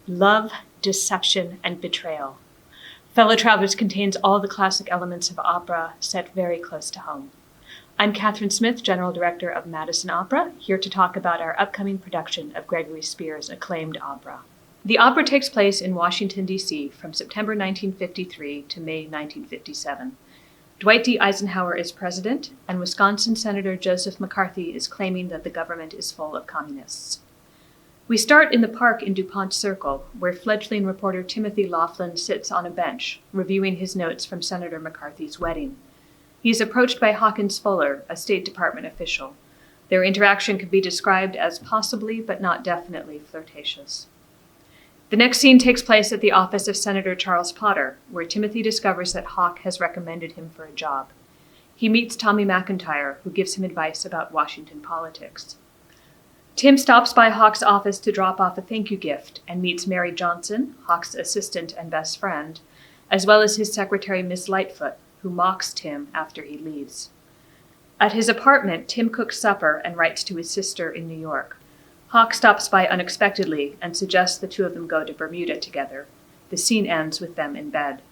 Love, deception, and betrayal. Fellow Travelers contains all the classic elements of opera set very close to home. I'm Catherine Smith, General Director of Madison Opera, here to talk about our upcoming production of Gregory Spears' acclaimed opera. The opera takes place in Washington, D.C. from September 1953 to May 1957. Dwight D. Eisenhower is president, and Wisconsin Senator Joseph McCarthy is claiming that the government is full of communists. We start in the park in DuPont Circle, where fledgling reporter Timothy Laughlin sits on a bench, reviewing his notes from Senator McCarthy's wedding. He is approached by Hawkins Fuller, a State Department official. Their interaction could be described as possibly but not definitely flirtatious. The next scene takes place at the office of Senator Charles Potter, where Timothy discovers that Hawk has recommended him for a job. He meets Tommy McIntyre, who gives him advice about Washington politics. Tim stops by Hawk's office to drop off a thank you gift and meets Mary Johnson, Hawk's assistant and best friend, as well as his secretary, Miss Lightfoot, who mocks Tim after he leaves. At his apartment, Tim cooks supper and writes to his sister in New York. Hawk stops by unexpectedly and suggests the two of them go to Bermuda together. The scene ends with them in bed.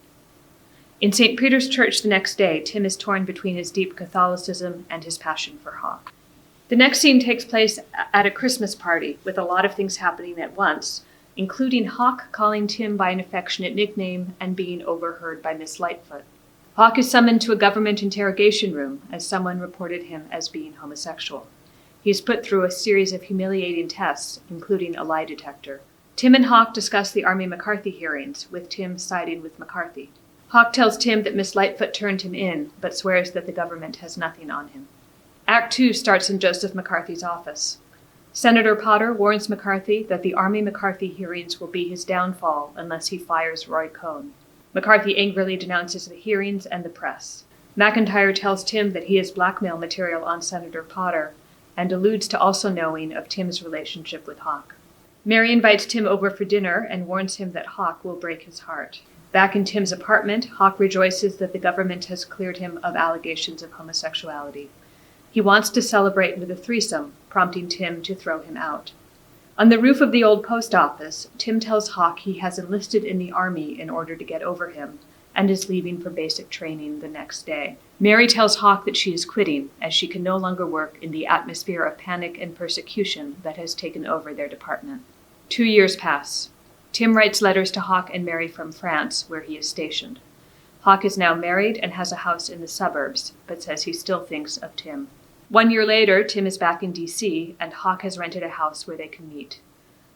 In St. Peter's Church the next day, Tim is torn between his deep Catholicism and his passion for Hawk. The next scene takes place at a Christmas party with a lot of things happening at once, including Hawk calling Tim by an affectionate nickname and being overheard by Miss Lightfoot. Hawk is summoned to a government interrogation room as someone reported him as being homosexual. He is put through a series of humiliating tests, including a lie detector. Tim and Hawk discuss the Army McCarthy hearings, with Tim siding with McCarthy. Hawk tells Tim that Miss Lightfoot turned him in, but swears that the government has nothing on him. Act 2 starts in Joseph McCarthy's office. Senator Potter warns McCarthy that the Army McCarthy hearings will be his downfall unless he fires Roy Cohn. McCarthy angrily denounces the hearings and the press. McIntyre tells Tim that he has blackmail material on Senator Potter, and alludes to also knowing of Tim's relationship with Hawk. Mary invites Tim over for dinner and warns him that Hawk will break his heart. Back in Tim's apartment, Hawk rejoices that the government has cleared him of allegations of homosexuality. He wants to celebrate with a threesome, prompting Tim to throw him out. On the roof of the old post office, Tim tells Hawk he has enlisted in the Army in order to get over him, and is leaving for basic training the next day. Mary tells Hawk that she is quitting, as she can no longer work in the atmosphere of panic and persecution that has taken over their department. 2 years pass. Tim writes letters to Hawk and Mary from France, where he is stationed. Hawk is now married and has a house in the suburbs, but says he still thinks of Tim. 1 year later, Tim is back in D.C., and Hawk has rented a house where they can meet.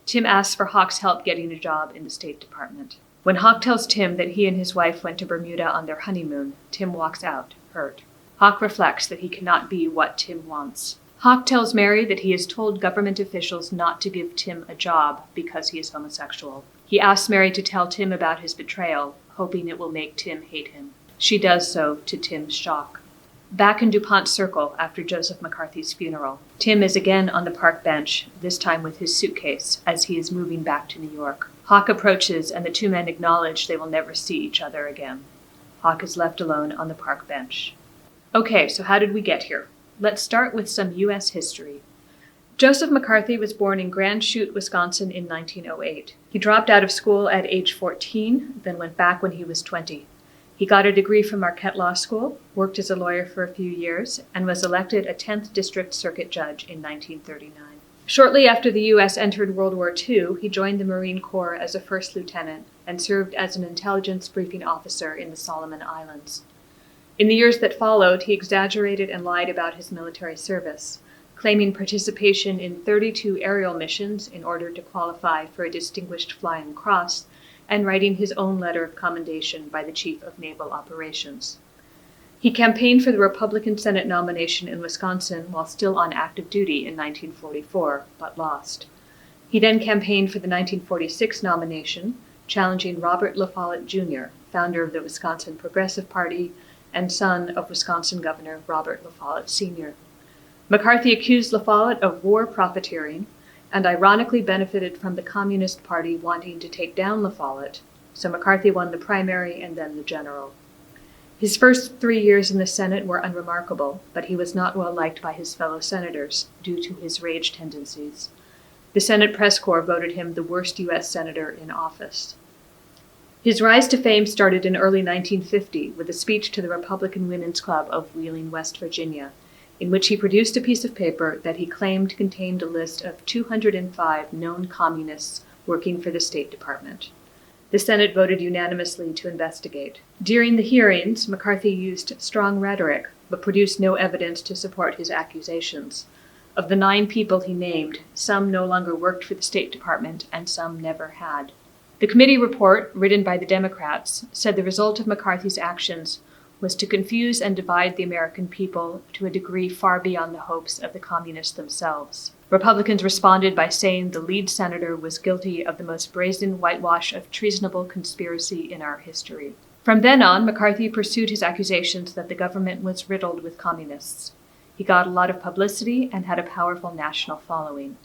Tim asks for Hawk's help getting a job in the State Department. When Hawk tells Tim that he and his wife went to Bermuda on their honeymoon, Tim walks out, hurt. Hawk reflects that he cannot be what Tim wants. Hawk tells Mary that he has told government officials not to give Tim a job because he is homosexual. He asks Mary to tell Tim about his betrayal, hoping it will make Tim hate him. She does so, to Tim's shock. Back in DuPont Circle after Joseph McCarthy's funeral, Tim is again on the park bench, this time with his suitcase, as he is moving back to New York. Hawk approaches, and the two men acknowledge they will never see each other again. Hawk is left alone on the park bench. Okay, so how did we get here? Let's start with some U.S. history. Joseph McCarthy was born in Grand Chute, Wisconsin in 1908. He dropped out of school at age 14, then went back when he was 20. He got a degree from Marquette Law School, worked as a lawyer for a few years, and was elected a 10th District Circuit Judge in 1939. Shortly after the U.S. entered World War II, he joined the Marine Corps as a first lieutenant and served as an intelligence briefing officer in the Solomon Islands. In the years that followed, he exaggerated and lied about his military service, claiming participation in 32 aerial missions in order to qualify for a Distinguished Flying Cross, and writing his own letter of commendation by the Chief of Naval Operations. He campaigned for the Republican Senate nomination in Wisconsin while still on active duty in 1944, but lost. He then campaigned for the 1946 nomination, challenging Robert La Follette Jr., founder of the Wisconsin Progressive Party and son of Wisconsin Governor Robert La Follette Sr. McCarthy accused La Follette of war profiteering and ironically benefited from the Communist Party wanting to take down La Follette, so McCarthy won the primary and then the general. His first 3 years in the Senate were unremarkable, but he was not well liked by his fellow senators due to his rage tendencies. The Senate press corps voted him the worst U.S. senator in office. His rise to fame started in early 1950 with a speech to the Republican Women's Club of Wheeling, West Virginia, in which he produced a piece of paper that he claimed contained a list of 205 known communists working for the State Department. The Senate voted unanimously to investigate. During the hearings, McCarthy used strong rhetoric, but produced no evidence to support his accusations. Of the 9 people he named, some no longer worked for the State Department and some never had. The committee report, written by the Democrats, said the result of McCarthy's actions was to confuse and divide the American people to a degree far beyond the hopes of the communists themselves. Republicans responded by saying the lead senator was guilty of the most brazen whitewash of treasonable conspiracy in our history. From then on, McCarthy pursued his accusations that the government was riddled with communists. He got a lot of publicity and had a powerful national following.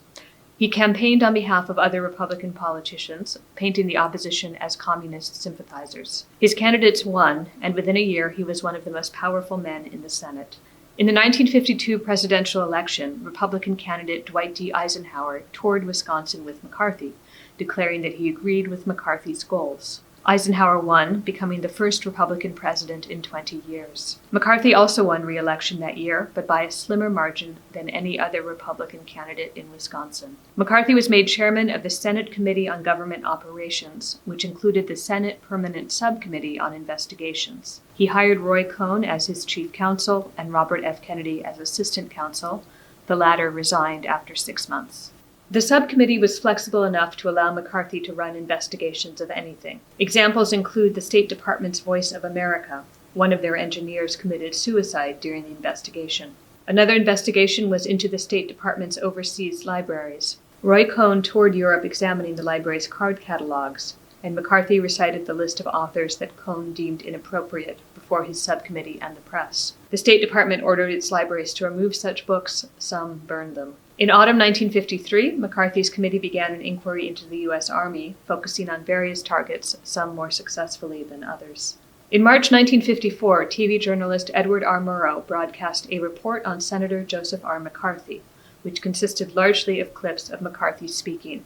He campaigned on behalf of other Republican politicians, painting the opposition as communist sympathizers. His candidates won, and within a year he was one of the most powerful men in the Senate. In the 1952 presidential election, Republican candidate Dwight D. Eisenhower toured Wisconsin with McCarthy, declaring that he agreed with McCarthy's goals. Eisenhower won, becoming the first Republican president in 20 years. McCarthy also won re-election that year, but by a slimmer margin than any other Republican candidate in Wisconsin. McCarthy was made chairman of the Senate Committee on Government Operations, which included the Senate Permanent Subcommittee on Investigations. He hired Roy Cohn as his chief counsel and Robert F. Kennedy as assistant counsel. The latter resigned after 6 months. The subcommittee was flexible enough to allow McCarthy to run investigations of anything. Examples include the State Department's Voice of America. One of their engineers committed suicide during the investigation. Another investigation was into the State Department's overseas libraries. Roy Cohn toured Europe examining the library's card catalogs, and McCarthy recited the list of authors that Cohn deemed inappropriate before his subcommittee and the press. The State Department ordered its libraries to remove such books, some burned them. In autumn 1953, McCarthy's committee began an inquiry into the U.S. Army, focusing on various targets, some more successfully than others. In March 1954, TV journalist Edward R. Murrow broadcast a report on Senator Joseph R. McCarthy, which consisted largely of clips of McCarthy speaking.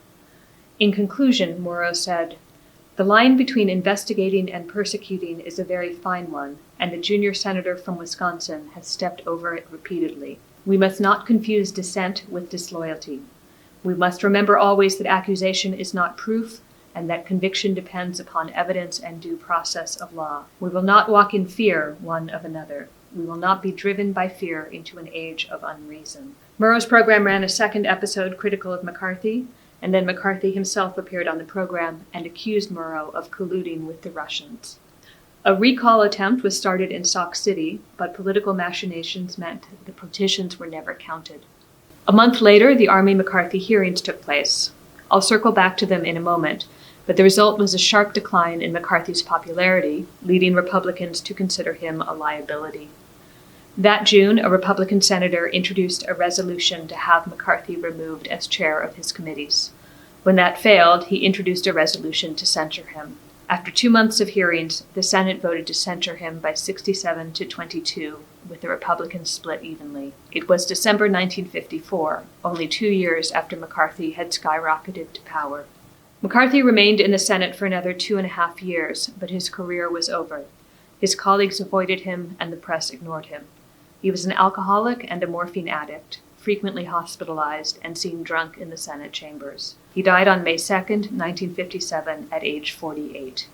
In conclusion, Murrow said, "The line between investigating and persecuting is a very fine one, and the junior senator from Wisconsin has stepped over it repeatedly. We must not confuse dissent with disloyalty. We must remember always that accusation is not proof, and that conviction depends upon evidence and due process of law. We will not walk in fear one of another. We will not be driven by fear into an age of unreason." Murrow's program ran a second episode critical of McCarthy, and then McCarthy himself appeared on the program and accused Murrow of colluding with the Russians. A recall attempt was started in Sauk City, but political machinations meant the petitions were never counted. A month later, the Army-McCarthy hearings took place. I'll circle back to them in a moment, but the result was a sharp decline in McCarthy's popularity, leading Republicans to consider him a liability. That June, a Republican senator introduced a resolution to have McCarthy removed as chair of his committees. When that failed, he introduced a resolution to censure him. After 2 months of hearings, the Senate voted to censure him by 67 to 22, with the Republicans split evenly. It was December 1954, only 2 years after McCarthy had skyrocketed to power. McCarthy remained in the Senate for another 2.5 years, but his career was over. His colleagues avoided him, and the press ignored him. He was an alcoholic and a morphine addict, frequently hospitalized and seen drunk in the Senate chambers. He died on May 2, 1957, at age 48.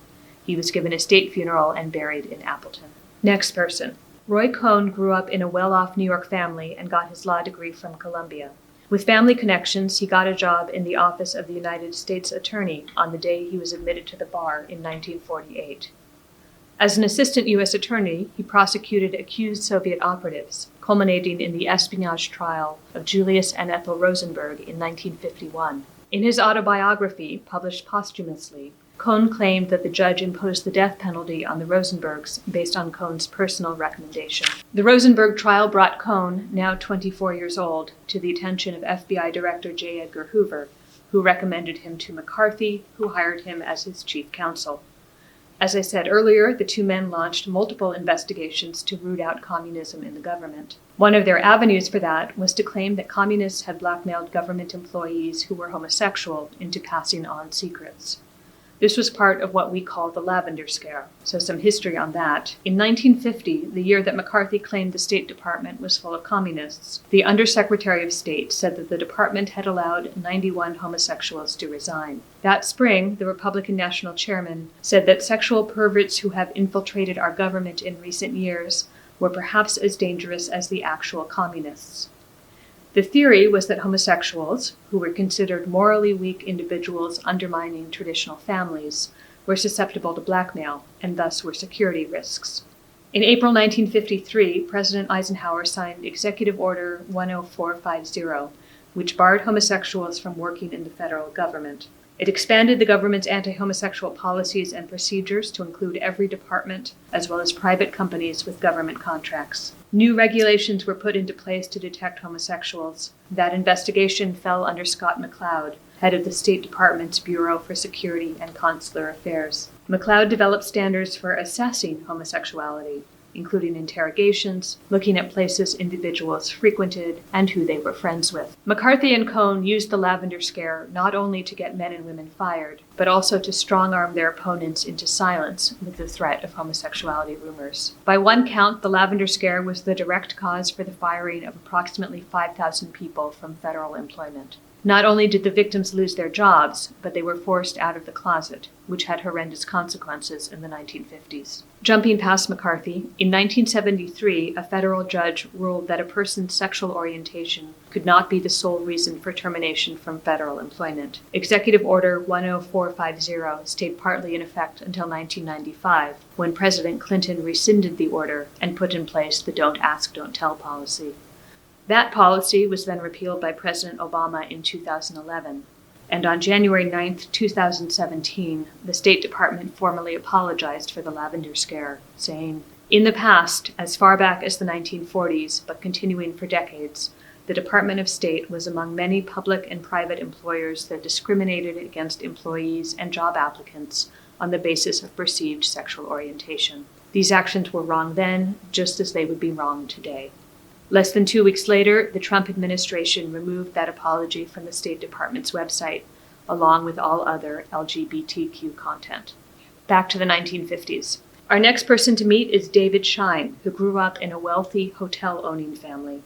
He was given a state funeral and buried in Appleton. Next person. Roy Cohn grew up in a well-off New York family and got his law degree from Columbia. With family connections, he got a job in the office of the United States Attorney on the day he was admitted to the bar in 1948. As an assistant U.S. attorney, he prosecuted accused Soviet operatives, culminating in the espionage trial of Julius and Ethel Rosenberg in 1951. In his autobiography, published posthumously, Cohn claimed that the judge imposed the death penalty on the Rosenbergs based on Cohn's personal recommendation. The Rosenberg trial brought Cohn, now 24 years old, to the attention of FBI Director J. Edgar Hoover, who recommended him to McCarthy, who hired him as his chief counsel. As I said earlier, the two men launched multiple investigations to root out communism in the government. One of their avenues for that was to claim that communists had blackmailed government employees who were homosexual into passing on secrets. This was part of what we call the Lavender Scare. So some history on that. In 1950, the year that McCarthy claimed the State Department was full of communists, the Undersecretary of State said that the department had allowed 91 homosexuals to resign. That spring, the Republican National Chairman said that sexual perverts who have infiltrated our government in recent years were perhaps as dangerous as the actual communists. The theory was that homosexuals, who were considered morally weak individuals undermining traditional families, were susceptible to blackmail and thus were security risks. In April 1953, President Eisenhower signed Executive Order 10450, which barred homosexuals from working in the federal government. It expanded the government's anti-homosexual policies and procedures to include every department, as well as private companies with government contracts. New regulations were put into place to detect homosexuals. That investigation fell under Scott McLeod, head of the State Department's Bureau for Security and Consular Affairs. McLeod developed standards for assessing homosexuality, including interrogations, looking at places individuals frequented, and who they were friends with. McCarthy and Cohn used the Lavender Scare not only to get men and women fired, but also to strong-arm their opponents into silence with the threat of homosexuality rumors. By one count, the Lavender Scare was the direct cause for the firing of approximately 5,000 people from federal employment. Not only did the victims lose their jobs, but they were forced out of the closet, which had horrendous consequences in the 1950s. Jumping past McCarthy, in 1973, a federal judge ruled that a person's sexual orientation could not be the sole reason for termination from federal employment. Executive Order 10450 stayed partly in effect until 1995, when President Clinton rescinded the order and put in place the Don't Ask, Don't Tell policy. That policy was then repealed by President Obama in 2011. And on January 9, 2017, the State Department formally apologized for the Lavender Scare, saying, "In the past, as far back as the 1940s, but continuing for decades, the Department of State was among many public and private employers that discriminated against employees and job applicants on the basis of perceived sexual orientation. These actions were wrong then, just as they would be wrong today." Less than 2 weeks later, the Trump administration removed that apology from the State Department's website, along with all other LGBTQ content. Back to the 1950s. Our next person to meet is David Schein, who grew up in a wealthy hotel-owning family.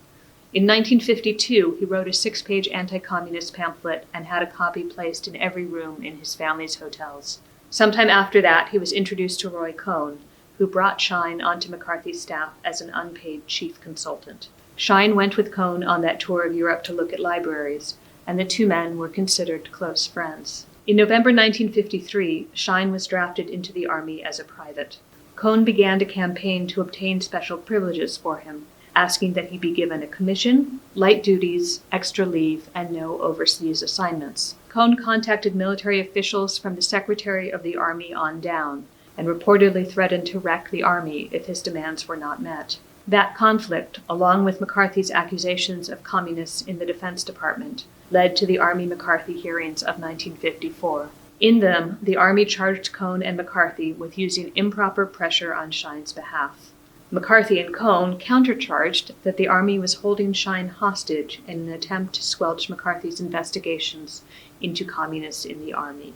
In 1952, he wrote a 6-page anti-communist pamphlet and had a copy placed in every room in his family's hotels. Sometime after that, he was introduced to Roy Cohn, who brought Schein onto McCarthy's staff as an unpaid chief consultant. Schein went with Cohn on that tour of Europe to look at libraries, and the two men were considered close friends. In November 1953, Schein was drafted into the Army as a private. Cohn began to campaign to obtain special privileges for him, asking that he be given a commission, light duties, extra leave, and no overseas assignments. Cohn contacted military officials from the Secretary of the Army on down, and reportedly threatened to wreck the Army if his demands were not met. That conflict, along with McCarthy's accusations of communists in the Defense Department, led to the Army-McCarthy hearings of 1954. In them, the Army charged Cohn and McCarthy with using improper pressure on Schein's behalf. McCarthy and Cohn countercharged that the Army was holding Schein hostage in an attempt to squelch McCarthy's investigations into communists in the Army.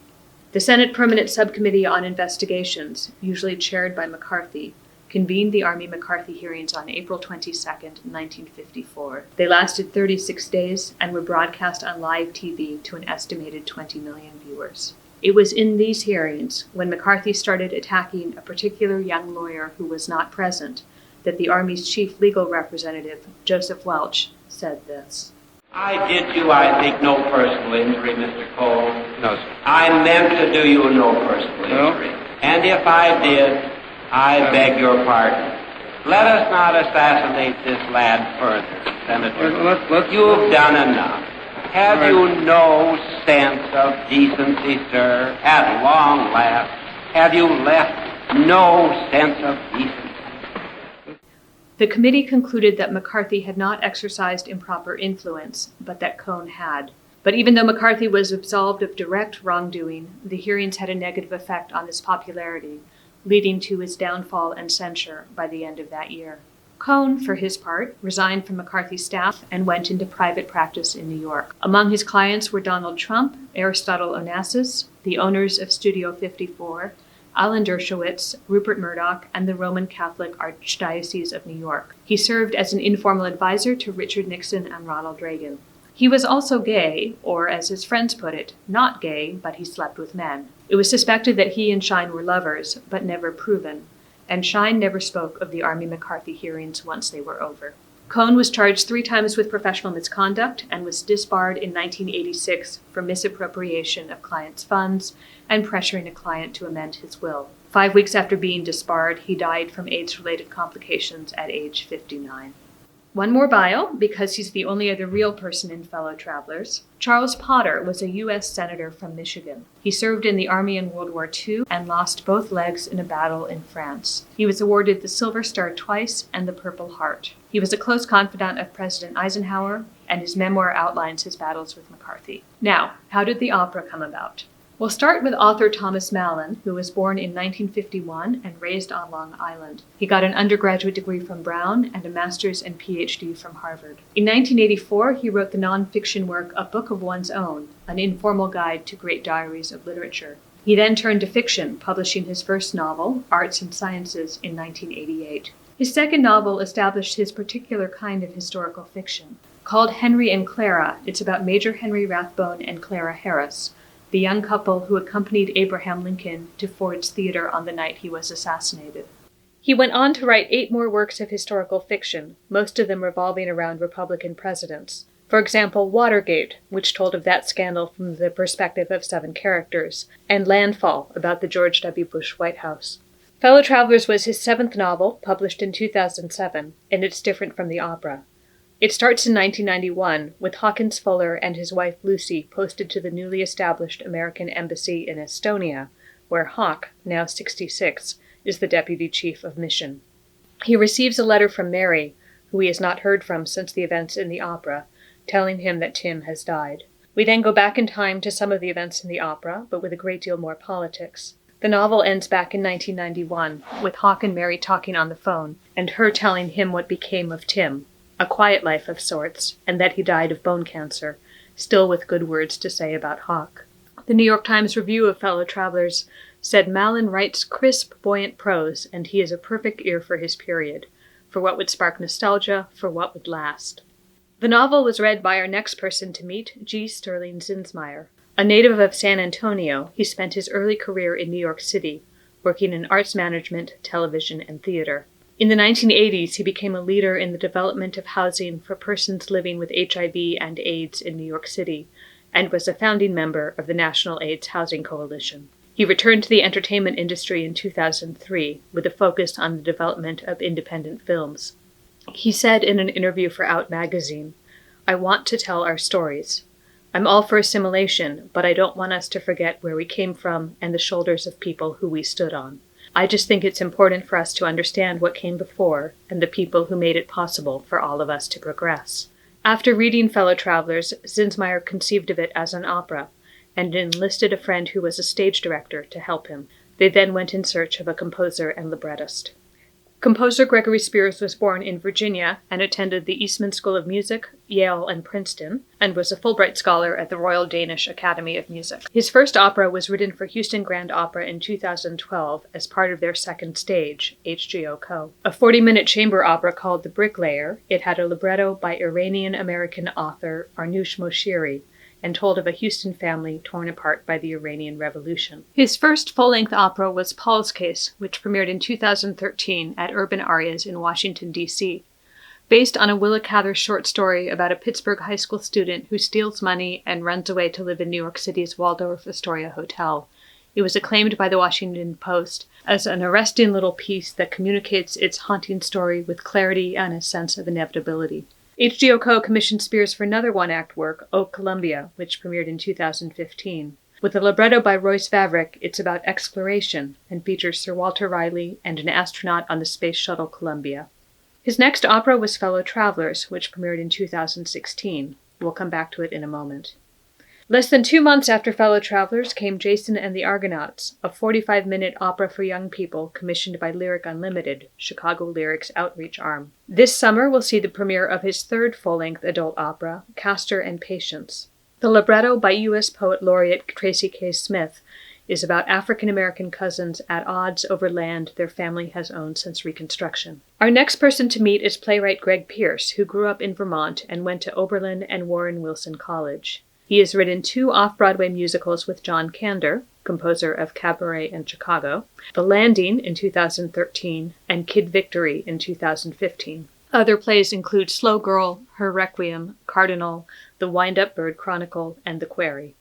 The Senate Permanent Subcommittee on Investigations, usually chaired by McCarthy, convened the Army-McCarthy hearings on April 22, 1954. They lasted 36 days and were broadcast on live TV to an estimated 20 million viewers. It was in these hearings, when McCarthy started attacking a particular young lawyer who was not present, that the Army's chief legal representative, Joseph Welch, said this. I did you, I think, no personal injury, Mr. Cole. No, sir. I meant to do you no personal injury. And if I did, I beg your pardon. Let us not assassinate this lad further, Senator. You've done enough. Have you no sense of decency, sir? At long last, have you left no sense of decency? The committee concluded that McCarthy had not exercised improper influence, but that Cohn had. But even though McCarthy was absolved of direct wrongdoing, the hearings had a negative effect on his popularity, leading to his downfall and censure by the end of that year. Cohn, for his part, resigned from McCarthy's staff and went into private practice in New York. Among his clients were Donald Trump, Aristotle Onassis, the owners of Studio 54, Alan Dershowitz, Rupert Murdoch, and the Roman Catholic Archdiocese of New York. He served as an informal advisor to Richard Nixon and Ronald Reagan. He was also gay, or as his friends put it, not gay, but he slept with men. It was suspected that he and Schein were lovers, but never proven, and Schein never spoke of the Army McCarthy hearings once they were over. Cohn was charged 3 times with professional misconduct and was disbarred in 1986 for misappropriation of clients' funds and pressuring a client to amend his will. 5 weeks after being disbarred, he died from AIDS-related complications at age 59. One more bio, because he's the only other real person in Fellow Travelers. Charles Potter was a U.S. Senator from Michigan. He served in the Army in World War II and lost both legs in a battle in France. He was awarded the Silver Star twice and the Purple Heart. He was a close confidant of President Eisenhower, and his memoir outlines his battles with McCarthy. Now, how did the opera come about? We'll start with author Thomas Mallon, who was born in 1951 and raised on Long Island. He got an undergraduate degree from Brown and a master's and PhD from Harvard. In 1984, he wrote the nonfiction work A Book of One's Own, an informal guide to great diaries of literature. He then turned to fiction, publishing his first novel, Arts and Sciences, in 1988. His second novel established his particular kind of historical fiction. Called Henry and Clara, it's about Major Henry Rathbone and Clara Harris, the young couple who accompanied Abraham Lincoln to Ford's Theater on the night he was assassinated. He went on to write 8 more works of historical fiction, most of them revolving around Republican presidents. For example, Watergate, which told of that scandal from the perspective of 7 characters, and Landfall, about the George W. Bush White House. Fellow Travelers was his 7th novel, published in 2007, and it's different from the opera. It starts in 1991 with Hawkins Fuller and his wife Lucy posted to the newly established American Embassy in Estonia, where Hawk, now 66, is the deputy chief of mission. He receives a letter from Mary, who he has not heard from since the events in the opera, telling him that Tim has died. We then go back in time to some of the events in the opera, but with a great deal more politics. The novel ends back in 1991, with Hawk and Mary talking on the phone, and her telling him what became of Tim, a quiet life of sorts, and that he died of bone cancer, still with good words to say about Hawk. The New York Times review of Fellow Travelers said Mallon writes crisp, buoyant prose, and he is a perfect ear for his period, for what would spark nostalgia, for what would last. The novel was read by our next person to meet, G. Sterling Zinsmeier. A native of San Antonio, he spent his early career in New York City, working in arts management, television, and theater. In the 1980s, he became a leader in the development of housing for persons living with HIV and AIDS in New York City, and was a founding member of the National AIDS Housing Coalition. He returned to the entertainment industry in 2003 with a focus on the development of independent films. He said in an interview for Out magazine, "I want to tell our stories. I'm all for assimilation, but I don't want us to forget where we came from and the shoulders of people who we stood on. I just think it's important for us to understand what came before and the people who made it possible for all of us to progress." After reading Fellow Travelers, Zinsmeier conceived of it as an opera and enlisted a friend who was a stage director to help him. They then went in search of a composer and librettist. Composer Gregory Spears was born in Virginia and attended the Eastman School of Music, Yale, and Princeton, and was a Fulbright Scholar at the Royal Danish Academy of Music. His first opera was written for Houston Grand Opera in 2012 as part of their second stage, HGO Co. A 40-minute chamber opera called The Bricklayer, it had a libretto by Iranian-American author Arnoush Moshiri, and told of a Houston family torn apart by the Iranian Revolution. His first full-length opera was Paul's Case, which premiered in 2013 at Urban Arias in Washington, D.C. Based on a Willa Cather short story about a Pittsburgh high school student who steals money and runs away to live in New York City's Waldorf Astoria Hotel, it was acclaimed by the Washington Post as an arresting little piece that communicates its haunting story with clarity and a sense of inevitability. HGO Co. commissioned Spears for another one-act work, O Columbia, which premiered in 2015. With a libretto by Royce Vavrek, it's about exploration and features Sir Walter Raleigh and an astronaut on the Space Shuttle Columbia. His next opera was Fellow Travelers, which premiered in 2016. We'll come back to it in a moment. Less than 2 months after Fellow Travelers came Jason and the Argonauts, a 45-minute opera for young people commissioned by Lyric Unlimited, Chicago Lyric's outreach arm. This summer will see the premiere of his third full-length adult opera, Castor and Patience. The libretto by U.S. Poet Laureate Tracy K. Smith is about African-American cousins at odds over land their family has owned since Reconstruction. Our next person to meet is playwright Greg Pierce, who grew up in Vermont and went to Oberlin and Warren Wilson College. He has written 2 off-Broadway musicals with John Kander, composer of Cabaret and Chicago, The Landing in 2013, and Kid Victory in 2015. Other plays include Slow Girl, Her Requiem, Cardinal, The Wind-Up Bird Chronicle, and The Quarry.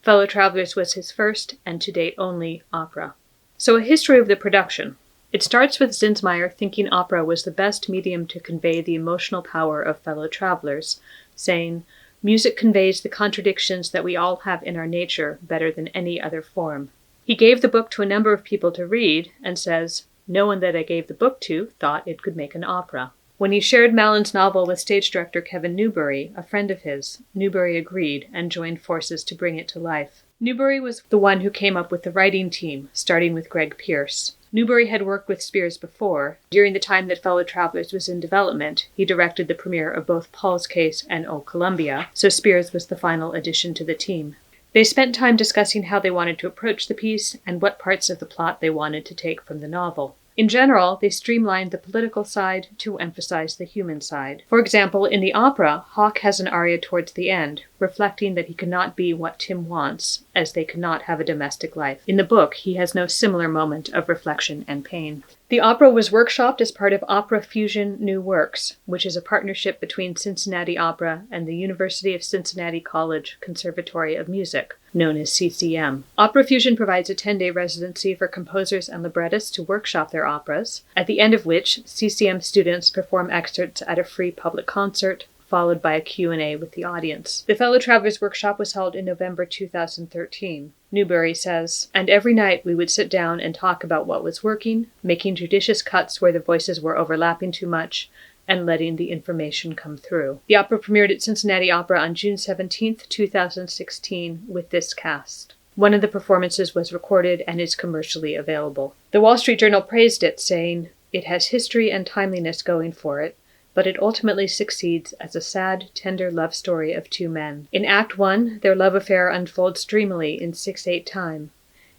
Fellow Travelers was his first, and to date only, opera. So a history of the production. It starts with Zinsmeier thinking opera was the best medium to convey the emotional power of Fellow Travelers, saying, "Music conveys the contradictions that we all have in our nature better than any other form." He gave the book to a number of people to read, and says, "No one that I gave the book to thought it could make an opera." When he shared Malin's novel with stage director Kevin Newbury, a friend of his, Newbury agreed and joined forces to bring it to life. Newbury was the one who came up with the writing team, starting with Greg Pierce. Newbury had worked with Spears before. During the time that Fellow Travelers was in development, he directed the premiere of both Paul's Case and O Columbia, so Spears was the final addition to the team. They spent time discussing how they wanted to approach the piece and what parts of the plot they wanted to take from the novel. In general, they streamlined the political side to emphasize the human side. For example, in the opera, Hawk has an aria towards the end, reflecting that he could not be what Tim wants, as they could not have a domestic life. In the book, he has no similar moment of reflection and pain. The opera was workshopped as part of Opera Fusion New Works, which is a partnership between Cincinnati Opera and the University of Cincinnati College Conservatory of Music, known as CCM. Opera Fusion provides a 10-day residency for composers and librettists to workshop their operas, at the end of which CCM students perform excerpts at a free public concert, followed by a Q&A with the audience. The Fellow Travelers Workshop was held in November 2013. Newbury says, "And every night we would sit down and talk about what was working, making judicious cuts where the voices were overlapping too much, and letting the information come through." The opera premiered at Cincinnati Opera on June 17, 2016, with this cast. One of the performances was recorded and is commercially available. The Wall Street Journal praised it, saying, "It has history and timeliness going for it, but it ultimately succeeds as a sad, tender love story of 2 men. In Act 1, their love affair unfolds dreamily in 6/8 time.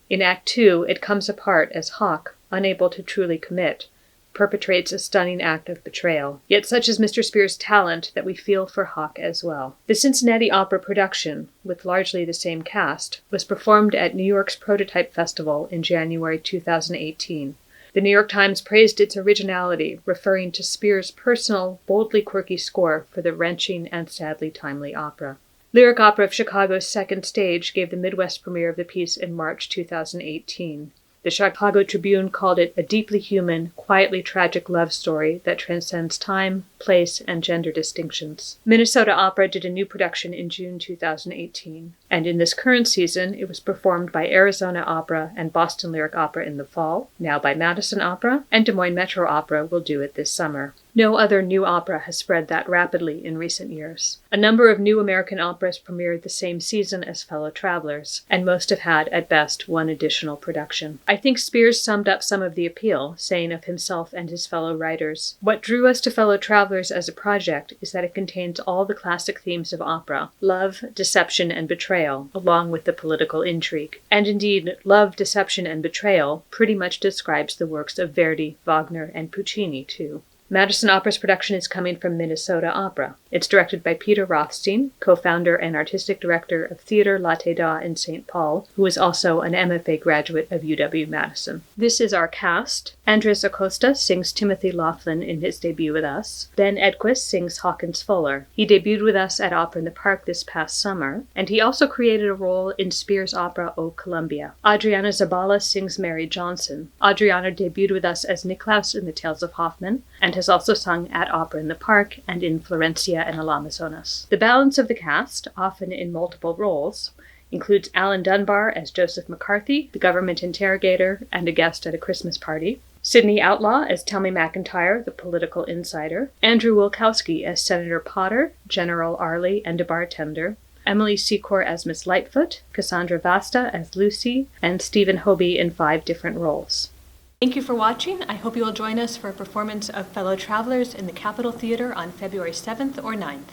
In Act 2, it comes apart as Hawk, unable to truly commit, perpetrates a stunning act of betrayal. Yet such is Mr. Spears' talent that we feel for Hawk as well." The Cincinnati Opera production, with largely the same cast, was performed at New York's Prototype Festival in January 2018. The New York Times praised its originality, referring to Spears' personal, boldly quirky score for the wrenching and sadly timely opera. Lyric Opera of Chicago's Second Stage gave the Midwest premiere of the piece in March 2018. The Chicago Tribune called it a deeply human, quietly tragic love story that transcends time, place, and gender distinctions. Minnesota Opera did a new production in June 2018, and in this current season it was performed by Arizona Opera and Boston Lyric Opera in the fall, now by Madison Opera, and Des Moines Metro Opera will do it this summer. No other new opera has spread that rapidly in recent years. A number of new American operas premiered the same season as Fellow Travelers, and most have had, at best, one additional production. I think Spears summed up some of the appeal, saying of himself and his fellow writers, "What drew us to Fellow Travelers as a project is that it contains all the classic themes of opera, love, deception, and betrayal, along with the political intrigue. And indeed, love, deception, and betrayal pretty much describes the works of Verdi, Wagner, and Puccini, too." Madison Opera's production is coming from Minnesota Opera. It's directed by Peter Rothstein, co-founder and artistic director of Theatre Latte Da in St. Paul, who is also an MFA graduate of UW-Madison. This is our cast. Andres Acosta sings Timothy Laughlin in his debut with us. Ben Edquist sings Hawkins Fuller. He debuted with us at Opera in the Park this past summer, and he also created a role in Spears' opera O Columbia. Adriana Zabala sings Mary Johnson. Adriana debuted with us as Niklaus in The Tales of Hoffmann, and has also sung at Opera in the Park and in Florencia and El Amazonas. The balance of the cast, often in multiple roles, includes Alan Dunbar as Joseph McCarthy, the government interrogator and a guest at a Christmas party, Sidney Outlaw as Tommy McIntyre, the political insider, Andrew Wilkowski as Senator Potter, General Arley, and a bartender, Emily Secor as Miss Lightfoot, Cassandra Vasta as Lucy, and Stephen Hobie in 5 different roles. Thank you for watching. I hope you will join us for a performance of Fellow Travelers in the Capitol Theater on February 7th or 9th.